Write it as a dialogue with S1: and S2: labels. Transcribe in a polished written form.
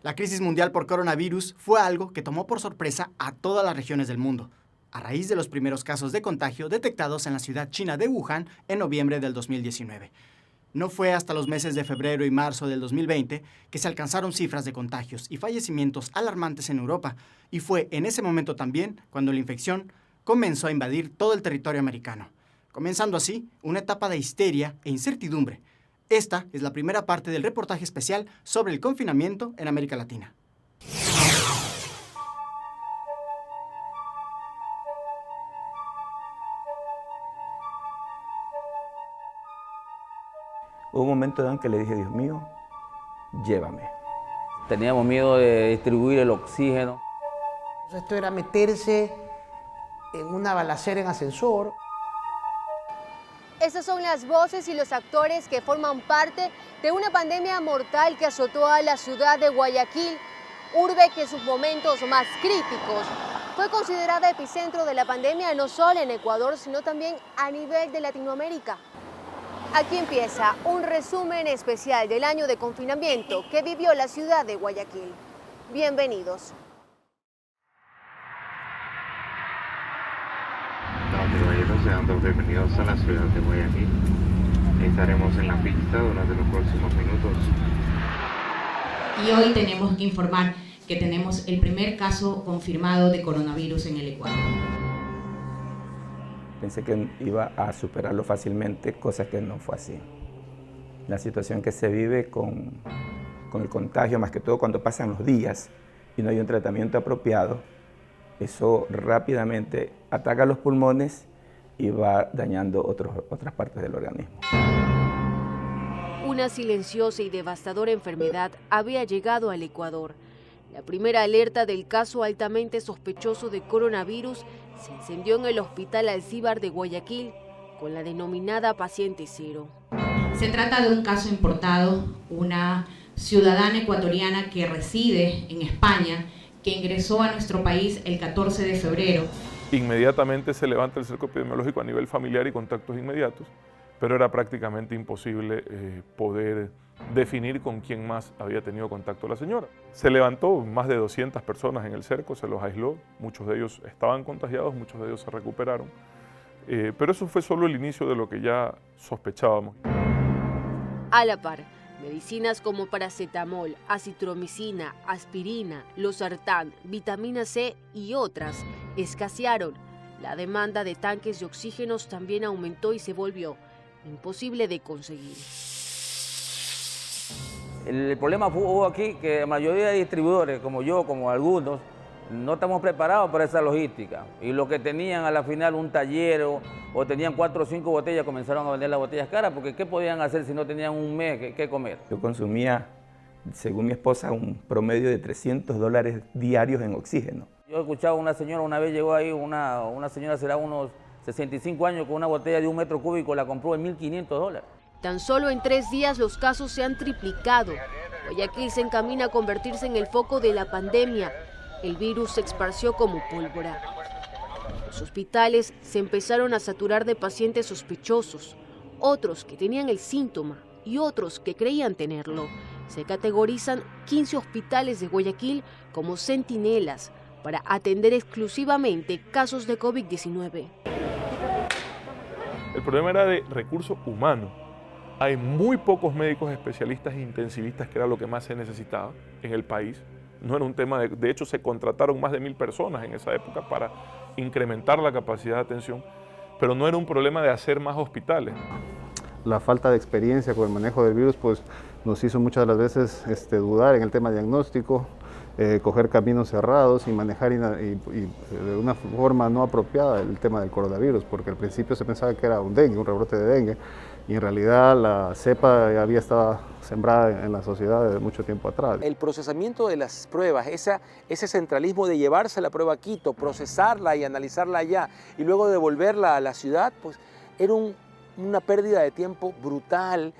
S1: La crisis mundial por coronavirus fue algo que tomó por sorpresa a todas las regiones del mundo, a raíz de los primeros casos de contagio detectados en la ciudad china de Wuhan en noviembre del 2019. No fue hasta los meses de febrero y marzo del 2020 que se alcanzaron cifras de contagios y fallecimientos alarmantes en Europa, y fue en ese momento también cuando la infección comenzó a invadir todo el territorio americano, comenzando así una etapa de histeria e incertidumbre. Esta es la primera parte del reportaje especial sobre el confinamiento en América Latina.
S2: Hubo un momento en que le dije, Dios mío, llévame.
S3: Teníamos miedo de distribuir el oxígeno.
S4: Esto era meterse en una balacera en ascensor.
S5: Estas son las voces y los actores que forman parte de una pandemia mortal que azotó a la ciudad de Guayaquil, urbe que en sus momentos más críticos fue considerada epicentro de la pandemia no solo en Ecuador, sino también a nivel de Latinoamérica. Aquí empieza un resumen especial del año de confinamiento que vivió la ciudad de Guayaquil. Bienvenidos.
S6: Sean todos bienvenidos a la ciudad de Guayaquil. Estaremos en la pista durante los próximos minutos.
S7: Y hoy tenemos que informar que tenemos el primer caso confirmado de coronavirus en el Ecuador.
S2: Pensé que iba a superarlo fácilmente, cosa que no fue así. La situación que se vive con el contagio, más que todo cuando pasan los días y no hay un tratamiento apropiado, eso rápidamente ataca los pulmones y va dañando otras partes del organismo.
S5: Una silenciosa y devastadora enfermedad había llegado al Ecuador. La primera alerta del caso altamente sospechoso de coronavirus se encendió en el Hospital Alcíbar de Guayaquil con la denominada paciente cero.
S7: Se trata de un caso importado, una ciudadana ecuatoriana que reside en España, que ingresó a nuestro país el 14 de febrero.
S8: Inmediatamente se levanta el cerco epidemiológico a nivel familiar y contactos inmediatos, pero era prácticamente imposible poder definir con quién más había tenido contacto la señora. Se levantó más de 200 personas en el cerco, se los aisló, muchos de ellos estaban contagiados, muchos de ellos se recuperaron, pero eso fue solo el inicio de lo que ya sospechábamos.
S5: A la par, medicinas como paracetamol, acitromicina, aspirina, losartán, vitamina C y otras escasearon. La demanda de tanques de oxígenos también aumentó y se volvió imposible de conseguir.
S3: El problema hubo aquí que la mayoría de distribuidores, como yo, como algunos, no estamos preparados para esa logística. Y los que tenían a la final un taller o tenían 4 o 5 botellas, comenzaron a vender las botellas caras, porque ¿qué podían hacer si no tenían un mes que comer?
S2: Yo consumía, según mi esposa, un promedio de $300 diarios en oxígeno.
S3: Yo he escuchado a una señora, una vez llegó ahí, una señora será unos 65 años, con una botella de 1 metro cúbico, la compró en $1.500.
S5: Tan solo en 3 días los casos se han triplicado. Guayaquil se encamina a convertirse en el foco de la pandemia. El virus se esparció como pólvora. Los hospitales se empezaron a saturar de pacientes sospechosos, otros que tenían el síntoma y otros que creían tenerlo. Se categorizan 15 hospitales de Guayaquil como centinelas para atender exclusivamente casos de COVID-19.
S8: El problema era de recursos humanos. Hay muy pocos médicos especialistas e intensivistas, que era lo que más se necesitaba en el país. No era un tema de hecho se contrataron más de 1.000 personas en esa época para incrementar la capacidad de atención, pero no era un problema de hacer más hospitales.
S9: La falta de experiencia con el manejo del virus pues, nos hizo muchas de las veces dudar en el tema diagnóstico, coger caminos cerrados y manejar de una forma no apropiada el tema del coronavirus, porque al principio se pensaba que era un dengue, un rebrote de dengue, y en realidad la cepa ya había estado sembrada en la sociedad desde mucho tiempo atrás.
S4: El procesamiento de las pruebas, ese centralismo de llevarse la prueba a Quito, procesarla y analizarla allá y luego devolverla a la ciudad, pues era una pérdida de tiempo brutal